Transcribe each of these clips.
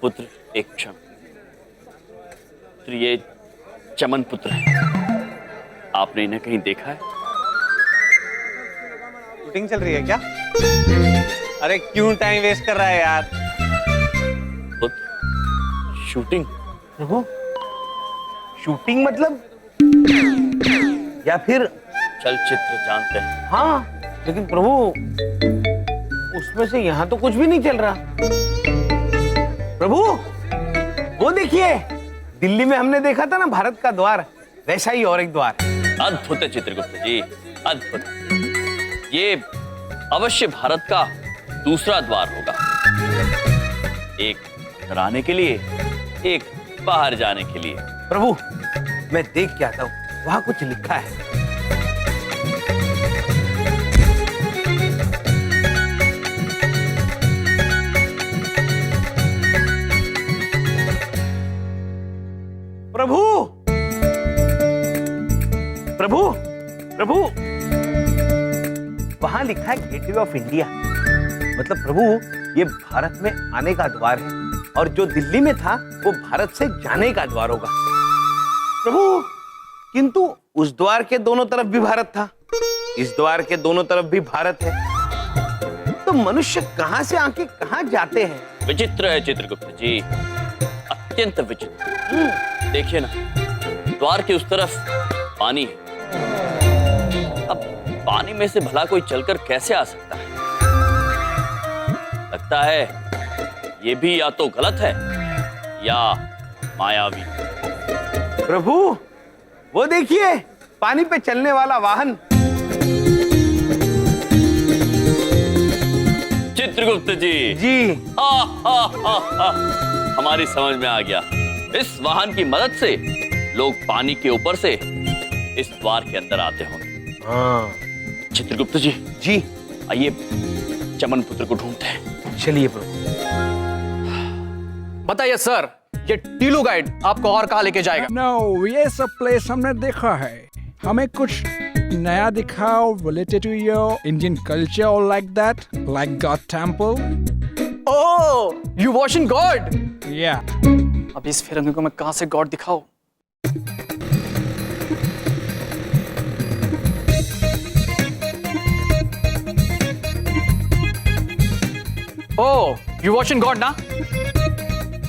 पुत्र एक क्षण। तो ये चमन पुत्र है, आपने इन्हें कहीं देखा है? शूटिंग चल रही है क्या? अरे क्यों टाइम वेस्ट कर रहा है यार? पुत्र शूटिंग? प्रभु शूटिंग मतलब या फिर चलचित्र जानते हैं? हाँ, लेकिन प्रभु उसमें से यहाँ तो कुछ भी नहीं चल रहा। प्रभु वो देखिए, दिल्ली में हमने देखा था ना भारत का द्वार, वैसा ही और एक द्वार। अद्भुत है चित्रगुप्त जी, अद्भुत। ये अवश्य भारत का दूसरा द्वार होगा, एक अंदर आने के लिए, एक बाहर जाने के लिए। प्रभु मैं देख के आता हूँ, वहां कुछ लिखा है। प्रभु प्रभु प्रभु वहां लिखा है गेटवे ऑफ इंडिया, मतलब प्रभु ये भारत में आने का द्वार है, और जो दिल्ली में था वो भारत से जाने का द्वार होगा। प्रभु किंतु उस द्वार के दोनों तरफ भी भारत था, इस द्वार के दोनों तरफ भी भारत है, तो मनुष्य कहां से आके कहां जाते हैं? विचित्र है चित्रगुप्त जी, अत्यंत विचित्र। देखिए ना, द्वार के उस तरफ पानी है, अब पानी में से भला कोई चलकर कैसे आ सकता है? लगता है ये भी या तो गलत है या मायावी। प्रभु वो देखिए, पानी पे चलने वाला वाहन। चित्रगुप्त जी जी हमारी समझ में आ गया। इस वाहन की मदद से लोग पानी के ऊपर से इस द्वार के अंदर आते होंगे। हाँ चित्रगुप्त जी, जी आइए चमन पुत्र को ढूंढते हैं। चलिए प्रभु। बताइए सर, ये टीलू गाइड आपको और कहाँ लेके जाएगा? No, ये सब प्लेस हमने देखा है, हमें कुछ नया दिखाओ related to your Indian culture or like that, like God temple. Oh, you watching God? Yeah. अब इस फिरंगी को मैं कहाँ से गॉड दिखाऊं? Oh, you watching God ना?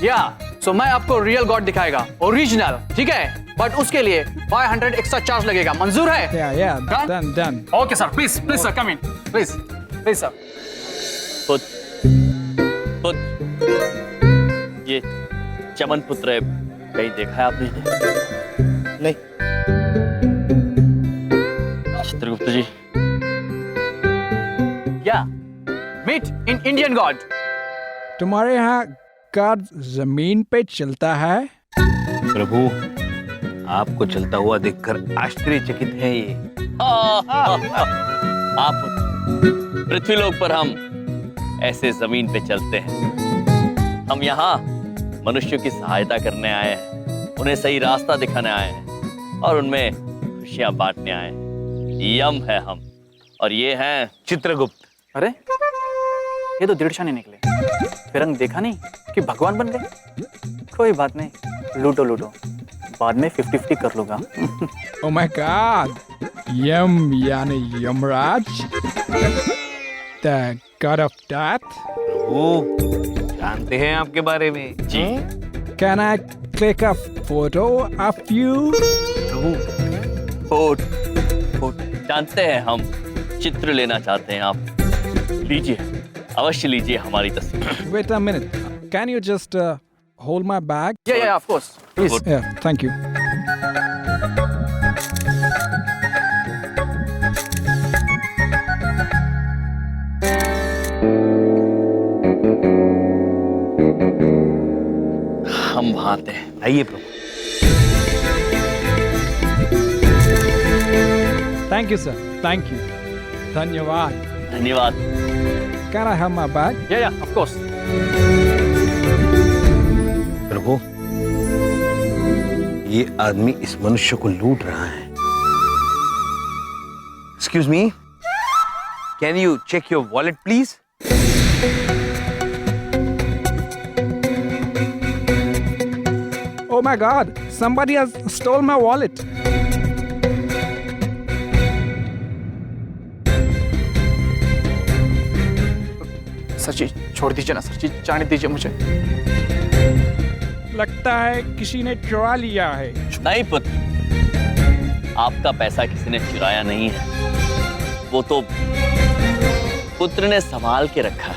Yeah, so मैं आपको रियल गॉड दिखाएगा, ओरिजिनल, ठीक है? बट उसके लिए 500 एक्स्ट्रा चार्ज लगेगा, मंजूर है? Yeah, Done? done. Okay sir, please sir, come in, please sir. पुत्र, ये चमन पुत्र है, कहीं देखा है आपने? नहीं। चित्रगुप्त जी, Yeah, meet in Indian God. तुम्हारे यहाँ God जमीन पे चलता है? प्रभु आपको चलता हुआ देखकर आश्चर्यचकित है ये। आप पृथ्वीलोक पर, हम ऐसे जमीन पे चलते हैं। हम यहाँ मनुष्यों की सहायता करने आए हैं, उन्हें सही रास्ता दिखाने आए हैं और उनमें खुशियां बांटने आए हैं। यम है हम, और ये हैं चित्रगुप्त। अरे ये तो दीड़शानी निकले, फिरंग देखा नहीं कि भगवान बन गए। कोई बात नहीं, लूटो लूटो, बाद में 50-50 कर लूंगा। Oh my God. Yum यानी Yamraj, the God of death. प्रभु जानते हैं आपके बारे में। जी। Can I click a photo of you? प्रभु जानते हैं हम चित्र लेना चाहते हैं आप। लीजिए, अवश्य लीजिए हमारी तस्वीर। Wait a minute. Can you just hold my bag? Yeah, of course. Please. Yeah, thank you. हम भाते हैं। आइए प्रभु। Thank you, sir. Thank you. धन्यवाद. धन्यवाद। Can I have my bag? Yeah, of course. प्रभु, ये आदमी इस मनुष्य को लूट रहा है। Excuse me, can you check your wallet, please? Oh my God! Somebody has stole my wallet. Sir ji छोड़ दीजिए ना, सर जी जाने दीजिए मुझे। लगता है किसी ने चुरा लिया है। नहीं पुत्र, आपका पैसा किसी ने चुराया नहीं है। वो तो पुत्र ने संभाल के रखा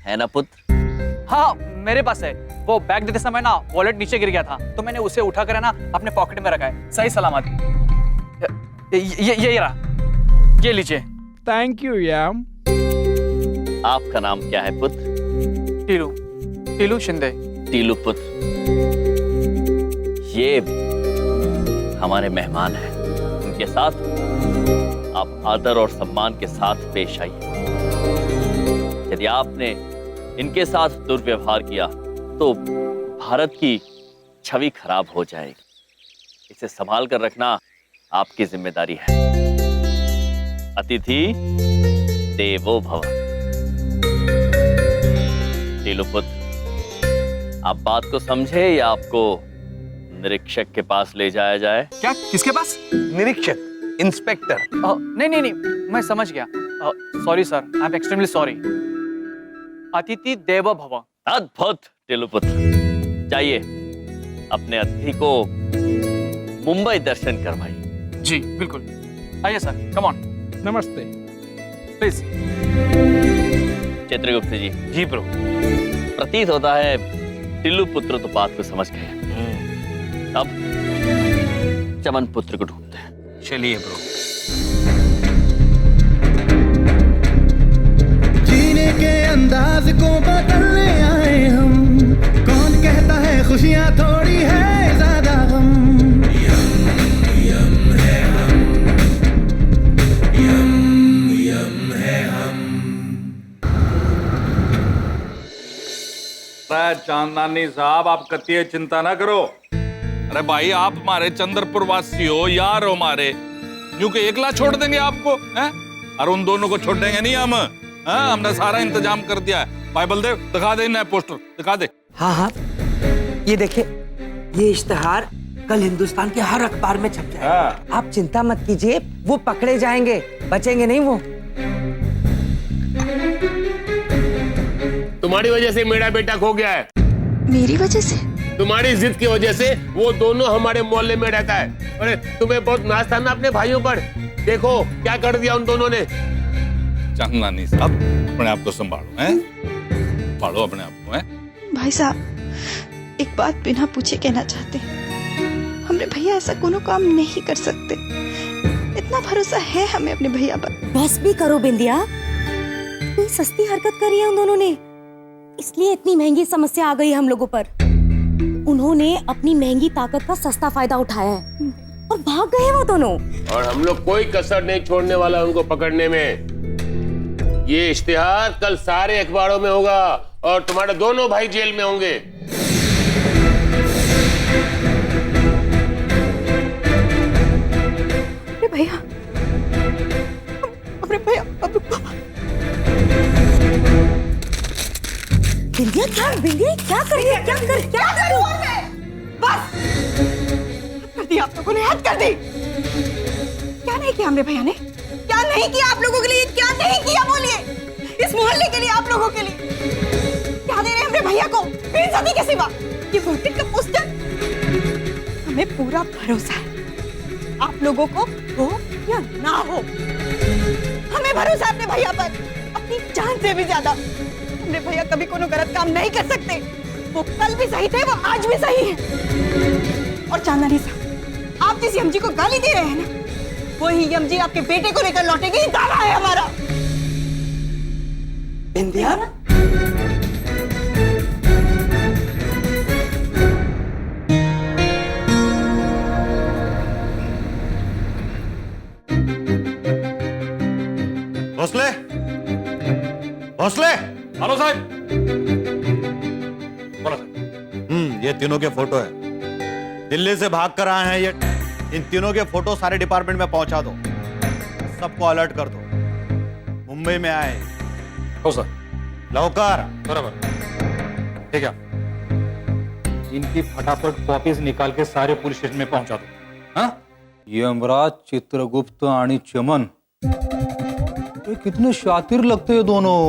है ना पुत्र? हाँ मेरे पास है। वो बैग देते समय ना वॉलेट नीचे गिर गया था, तो मैंने उसे उठा कर ना अपने पॉकेट में रखा है, सही सलामत। ये रहा, ये लीजिए। Thank you, याम। आपका नाम क्या है पुत्र? टीलू, टीलू शिंदे। टीलू पुत्र, ये हमारे मेहमान हैं। उनके साथ आप आदर और सम्मान के साथ पेश आइए। यदि आपने इनके साथ दुर्व्यवहार किया तो भारत की छवि खराब हो जाएगी। इसे संभाल कर रखना आपकी जिम्मेदारी है। अतिथि देवो भव। टीलू पुत्र, आप बात को समझे या आपको निरीक्षक के पास ले जाया जाए? क्या? किसके पास? निरीक्षक, इंस्पेक्टर। नहीं, मैं समझ गया। Sorry sir, I am extremely sorry. अतिथि देवो भव। अद्भुत टीलू पुत्र, जाइए अपने अतिथि को मुंबई दर्शन करवाइए। जी बिल्कुल, आइए सर, कम ऑन। नमस्ते। प्लीज। चित्रगुप्त जी, जी प्रभु। प्रतीत होता है टीलू पुत्र तो बात को समझ गए। अब चमन पुत्र को ढूंढते हैं। चलिए प्रभु। जीने के अंदाज को बदलने आए हम, कौन कहता है खुशियां थोड़ी है ज्यादा गम। चांदनानी साहब, आप कतिये चिंता ना करो। अरे भाई, आप हमारे चंद्रपुर वासी हो, यार हो हमारे, यूं कि एकला छोड़ देंगे आपको? हैं? और उन दोनों को छोड़ देंगे नहीं हम। हमने सारा इंतजाम कर दिया है। भाई बलदेव, दिखा दे नया पोस्टर, दिखा दे। हाँ, ये देखिए, ये इश्तिहार कल हिंदुस्तान के हर अखबार में छप जाएगा। आप चिंता मत कीजिए, वो पकड़े जाएंगे, बचेंगे नहीं वो। तुम्हारी वजह से मेरा बेटा खो गया है। मेरी वजह से? तुम्हारी जिद की वजह से वो दोनों हमारे मोहल्ले में रहता है। अरे तुम्हें बहुत नाज था ना अपने भाइयों पर, देखो क्या कर दिया उन दोनों ने। चांदनानी साहब, अपने आप को संभालो, हैं? संभालो अपने आप को, हैं? भाई साहब, एक बात बिना पूछे कहना चाहते हैं। हमरे भैया ऐसा कोनो काम नहीं कर सकते। इतना भरोसा है हमें अपने भैया पर। बस भी करो बिंदिया, कोई सस्ती हरकत करी है उन दोनों ने, इसलिए इतनी महंगी समस्या आ गई हम लोगों पर। उन्होंने अपनी महंगी ताकत का सस्ता फायदा उठाया है और भाग गए वो दोनों। और हम लोग कोई कसर नहीं छोड़ने वाला उनको पकड़ने में। ये इश्तिहार कल सारे अखबारों में होगा और तुम्हारे दोनों भाई जेल में होंगे। अरे भैया, अरे भैया, बिंदिया क्या कर रही है? क्या करूं? बस कर दी आप लोगों ने, हद कर दी। क्या नहीं किया हमरे भैया ने? क्या नहीं किया आप लोगों के लिए? क्या नहीं किया बोलिए, इस मोहल्ले के लिए, आप लोगों के लिए क्या दे रहे हैं हमरे भैया को बेइज्जती के सिवा? ये वोटिंग का पोस्टर। हमें पूरा भरोसा है आप लोगों को हो या ना हो, हमें भरोसा अपने भैया पर अपनी जान से भी ज्यादा। हमने भैया कभी कोनो गलत काम नहीं कर सकते। वो कल भी सही थे, वो आज भी सही है। और चांदनी साहब, आप जिस यमजी को गाली दे रहे हैं ना, वही यमजी आपके बेटे को लेकर लौटेगी, ये दावा है हमारा। बिंदिया, भोसले, भोसले। हेलो साहब। बोलो साहब। ये तीनों के फोटो है, दिल्ली से भाग कर आए हैं ये। इन तीनों के फोटो सारे डिपार्टमेंट में पहुंचा दो, सबको अलर्ट कर दो। मुंबई में आए। हो सर। लवकर। बराबर। ठीक है, इनकी फटाफट कॉपीज निकाल के सारे पुलिस स्टेशन में पहुंचा दो। हाँ? यमराज, चित्रगुप्त आणि चमन, ये कितने शातिर लगते हैं दोनों,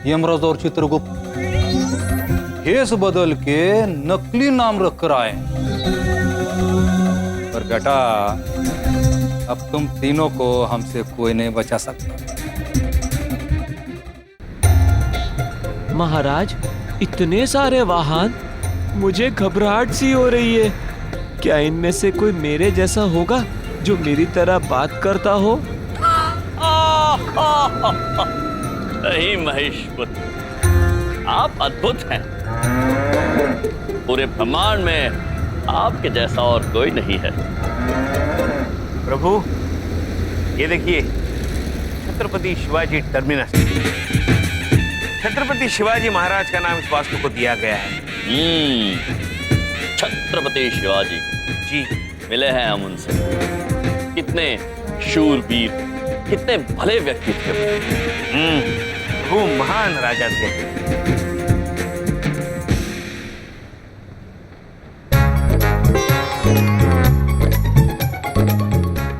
यमराज और चित्रगुप्त। भेष बदल के नकली नाम रखकर आए। पर बेटा, अब तुम तीनों को हमसे कोई नहीं बचा सकता। महाराज, इतने सारे वाहन, मुझे घबराहट सी हो रही है। क्या इनमें से कोई मेरे जैसा होगा जो मेरी तरह बात करता हो? नहीं महेशपुत्र, आप अद्भुत हैं। पूरे ब्रह्मांड में आपके जैसा और कोई नहीं है। प्रभु, ये देखिए, छत्रपति शिवाजी टर्मिनस। छत्रपति शिवाजी महाराज का नाम इस वास्तु को दिया गया है। छत्रपति शिवाजी जी, मिले हैं हम उनसे। कितने शूरवीर, कितने भले व्यक्ति थे वो महान राजा थे।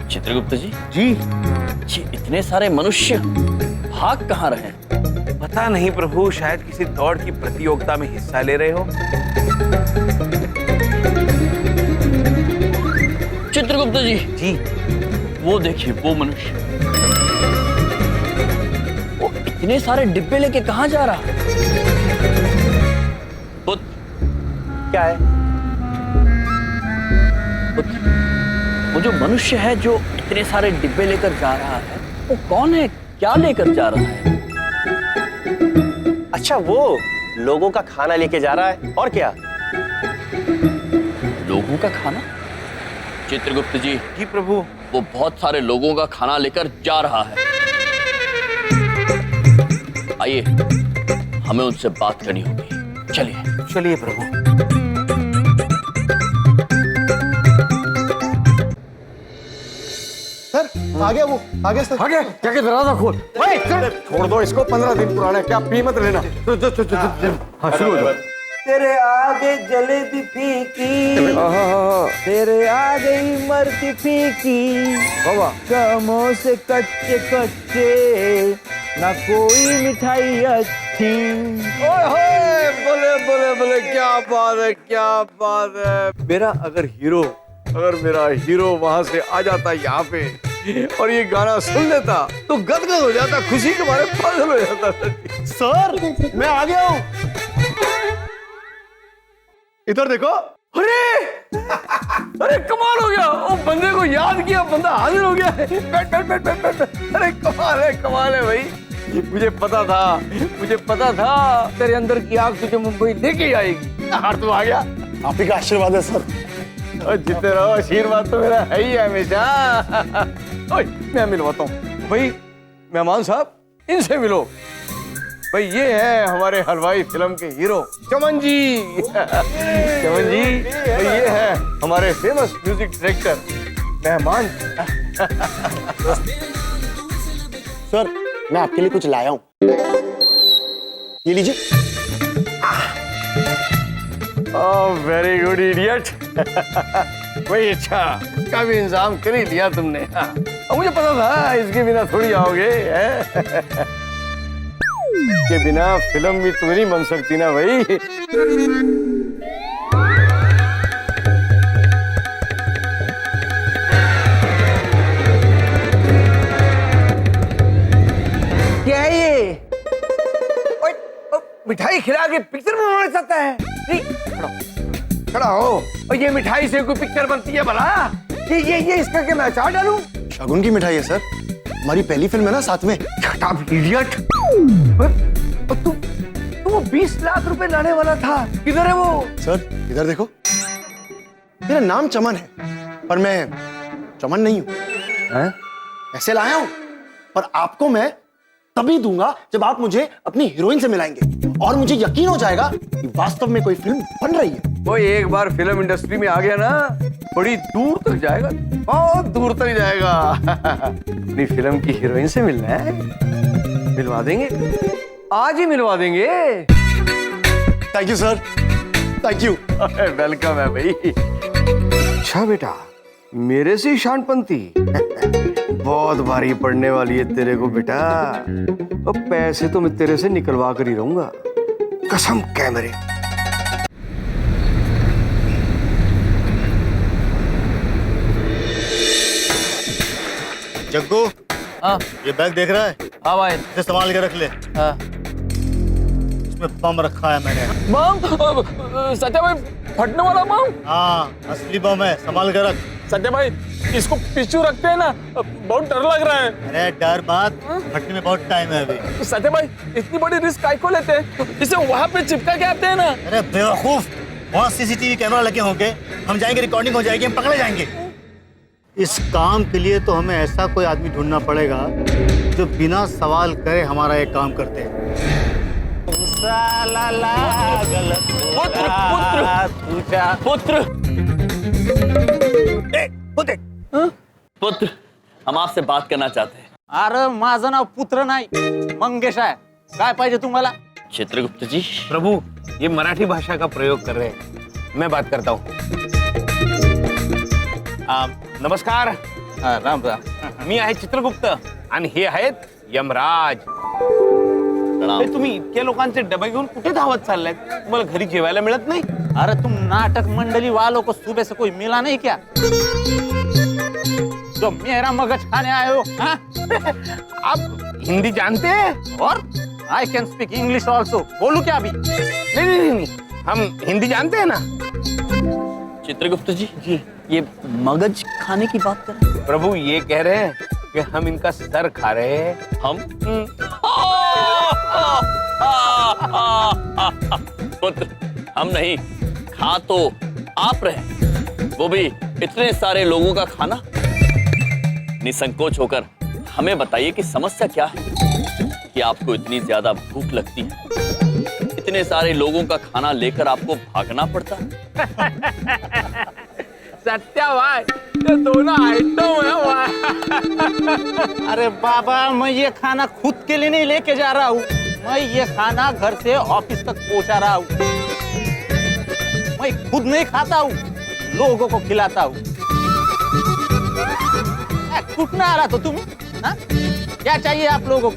चित्रगुप्त जी, जी इतने सारे मनुष्य भाग कहाँ रहे? पता नहीं प्रभु, शायद किसी दौड़ की प्रतियोगिता में हिस्सा ले रहे हो। चित्रगुप्त जी, जी वो देखिए, वो मनुष्य, वो इतने सारे डिब्बे लेके कहाँ जा रहा है? पुत्र, क्या है? पुत्र, वो जो मनुष्य है जो इतने सारे डिब्बे लेकर जा रहा है, वो कौन है? क्या लेकर जा रहा है? अच्छा, वो लोगों का खाना लेके जा रहा है, और क्या? लोगों का खाना? चित्रगुप्त जी, जी प्रभु, वो बहुत सारे लोगों का खाना लेकर जा रहा है। आइए, हमें उनसे बात करनी होगी। चलिए चलिए प्रभु। सर, आ गया वो, आगे सर। आ गया? क्या के दरवाजा खोल। छोड़ दो इसको, 15 दिन पुराना है, क्या पी मत लेना। हाँ, शुरू हो जाओ। तेरे आगे जलेबी फीकी, तेरे आगे ही मरती फीकी, कमों से कच्चे कच्चे, ना कोई मिठाई अच्छी। ओए बोले बोले बोले, क्या बात है, क्या बात है। मेरा हीरो वहां से आ जाता यहाँ पे और ये गाना सुन लेता तो गदगद हो जाता, खुशी के मारे पागल हो जाता। सर, मैं आ गया हूँ, इधर देखो। अरे कमाल हो गया, वो बंदे को याद किया, बंदा हाजिर हो गया। बैठ बैठ बैठ बैठ बैठ। अरे कमाल है भाई। मुझे पता था तेरे अंदर की आग तुझे मुंबई लेके आएगी। हार तो आ गया। आप ही का आशीर्वाद है सर। और जीते रहो, आशीर्वाद तो मेरा है ही हमेशा। मैं मिलवाता हूँ भाई, मेहमान साहब, इनसे मिलो भाई। ये है हमारे हलवाई फिल्म के हीरो चमन जी। चमन जी, ये है हमारे फेमस म्यूजिक डायरेक्टर मेहमान। सर, मैं आपके लिए कुछ लाया हूँ, ये लीजिए। Oh very good idiot. वही, अच्छा, इसका भी इंतजाम कर ही लिया तुमने। और मुझे पता था इसके बिना थोड़ी आओगे। इसके बिना फिल्म भी तो नहीं बन सकती ना भाई। मिठाई खिला के पिक्चर बनाना चाहता है? नहीं, खड़ा हो। और ये मिठाई से कोई पिक्चर बनती है भला? ये इसका क्या मैं अचार डालूं? शगुन की मिठाई है सर, हमारी पहली फिल्म है ना, साथ में। Shut up, idiot! तू 20 लाख रुपए लाने वाला था, किधर है वो? सर इधर देखो, मेरा नाम चमन है पर मैं चमन नहीं हूं। ऐसे लाया हूं, पर आपको मैं तभी दूंगा जब आप मुझे अपनी हीरोइन से मिलाएंगे और मुझे यकीन हो जाएगा कि वास्तव में कोई फिल्म बन रही है। वो एक बार फिल्म इंडस्ट्री में आ गया ना, बड़ी दूर तक जाएगा, बहुत दूर तक जाएगा। अपनी फिल्म की हीरोइन से मिलना है, मिलवा देंगे, आज ही मिलवा देंगे। Thank you sir, thank you. Welcome है भाई। अच्छा बेटा, मेरे से शानपंती बहुत भारी पड़ने वाली है तेरे को बेटा। अब पैसे तो मैं तेरे से निकलवा कर ही रहूंगा, कसम कैमरे। जग्गू, हाँ ये बैग देख रहा है? हाँ भाई। इसे संभाल के रख ले। हाँ। इसमें बम रखा है मैंने। बम? सत्या भाई, फटने वाला बम? हाँ, असली बम है, संभाल के रख। सत्या भाई, इसको पीछू रखते हैं ना, बहुत डर लग रहा है। अरे डर बात, फटने में बहुत टाइम है अभी। सत्या भाई, इतनी बड़ी रिस्क काहे को लेते हैं? इसे वहाँ पे चिपका के आते हैं ना। अरे बेवकूफ, वहाँ सीसीटीवी कैमरा लगे होंगे, हम जाएंगे, रिकॉर्डिंग हो जाएगी, हम पकड़े जाएंगे। इस काम के लिए तो हमें ऐसा कोई आदमी ढूंढना पड़ेगा जो बिना सवाल करे हमारा एक काम करते हैं। पुत्र पुत्र, हम आपसे बात करना चाहते हैं। अरे माझं नाव पुत्र नाही, मंगेश आहे। काय पाहिजे तुम्हाला? चित्रगुप्त जी। प्रभु, ये मराठी भाषा का प्रयोग कर रहे हैं, मैं बात करता हूँ। नमस्कार। राम राम। मी आहे चित्रगुप्त आणि हे आहेत यमराज। तुम्ही इतक्या लोकांचे डबे घेऊन कुठे धावत चाललाय? तुम्हाला घरी जेवायला मिळत नाही? अरे तुम नाटक मंडली वालों को सुबह से कोई मिला नहीं क्या, जो मेरा मगज खाने आए हो? हाँ? आप हिंदी जानते हैं? और I can speak English also. बोलू क्या अभी? नहीं, हम हिंदी जानते हैं ना। चित्रगुप्त जी, ये मगज खाने की बात कर रहे हैं? प्रभु ये कह रहे हैं कि हम इनका सर खा रहे हैं। हम? पुत्र, हम नहीं, खा तो आप रहे, वो भी इतने सारे लोगों का खाना। निसंकोच होकर हमें बताइए कि समस्या क्या है कि आपको इतनी ज्यादा भूख लगती है, इतने सारे लोगों का खाना लेकर आपको भागना पड़ता है। सत्या भाई, ये दोनों आइटम है भाई। अरे बाबा, मैं ये खाना खुद के लिए नहीं लेके जा रहा हूँ, मैं ये खाना घर से ऑफिस तक पहुँचा रहा हूँ। मैं खुद नहीं खाता हूँ, लोगों को खिलाता हूँ। कुटना आ रहा तो तुम? हाँ? क्या चाहिए आप लोगों को?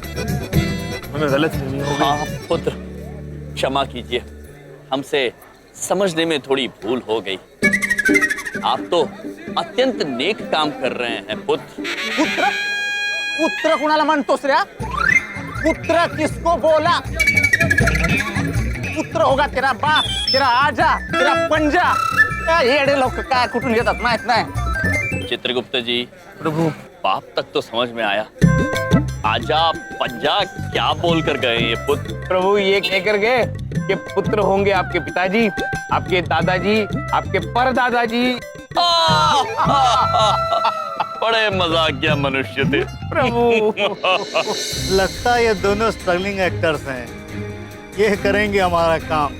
हमें गलतफहमी हो गई। हाँ पुत्र, क्षमा कीजिए, हमसे समझने में थोड़ी भूल हो गई। आप तो अत्यंत नेक काम कर रहे हैं पुत्र। पुत्र? पुत्र कुणाला म्हणतोस रे? पुत्र किसको बोला? पुत्र होगा तेरा बाप, तेरा आजा, तेरा पंजा। येडे लोक काय कुठून येतात माहित नाही। चित्रगुप्त जी, प्रभु बाप तक तो समझ में आया, आजा पंजा क्या बोल कर गए ये पुत्र? प्रभु ये कहकर गए कि पुत्र होंगे आपके पिताजी, आपके दादाजी, आपके परदादाजी। बड़े मजाकिया मनुष्य थे प्रभु। लगता है ये दोनों स्ट्रगलिंग एक्टर्स हैं, ये करेंगे हमारा काम।